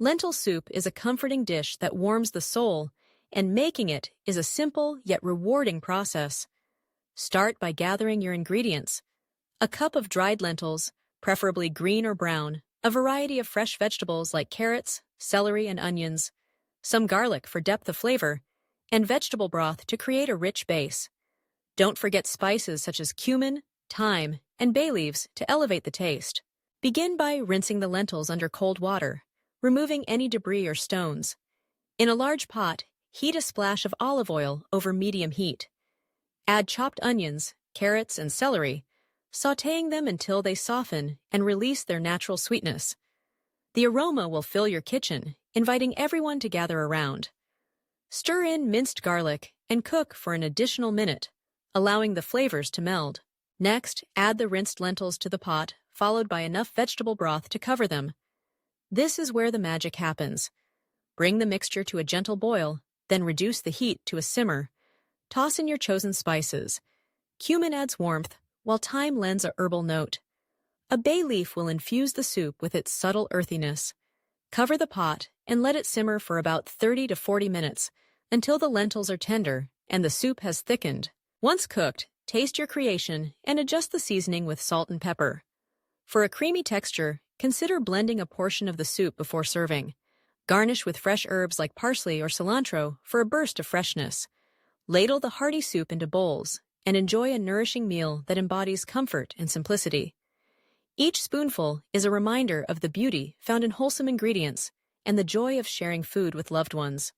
Lentil soup is a comforting dish that warms the soul, and making it is a simple yet rewarding process. Start by gathering your ingredients. A cup of dried lentils, preferably green or brown, a variety of fresh vegetables like carrots, celery, and onions, some garlic for depth of flavor, and vegetable broth to create a rich base. Don't forget spices such as cumin, thyme, and bay leaves to elevate the taste. Begin by rinsing the lentils under cold water, removing any debris or stones. In a large pot, heat a splash of olive oil over medium heat. Add chopped onions, carrots, and celery, sautéing them until they soften and release their natural sweetness. The aroma will fill your kitchen, inviting everyone to gather around. Stir in minced garlic and cook for an additional minute, allowing the flavors to meld. Next, add the rinsed lentils to the pot, followed by enough vegetable broth to cover them. This is where the magic happens. Bring the mixture to a gentle boil, then reduce the heat to a simmer. Toss in your chosen spices. Cumin adds warmth, while thyme lends a herbal note. A bay leaf will infuse the soup with its subtle earthiness. Cover the pot and let it simmer for about 30 to 40 minutes until the lentils are tender and the soup has thickened. Once cooked, taste your creation and adjust the seasoning with salt and pepper. For a creamy texture, consider blending a portion of the soup before serving. Garnish with fresh herbs like parsley or cilantro for a burst of freshness. Ladle the hearty soup into bowls and enjoy a nourishing meal that embodies comfort and simplicity. Each spoonful is a reminder of the beauty found in wholesome ingredients and the joy of sharing food with loved ones.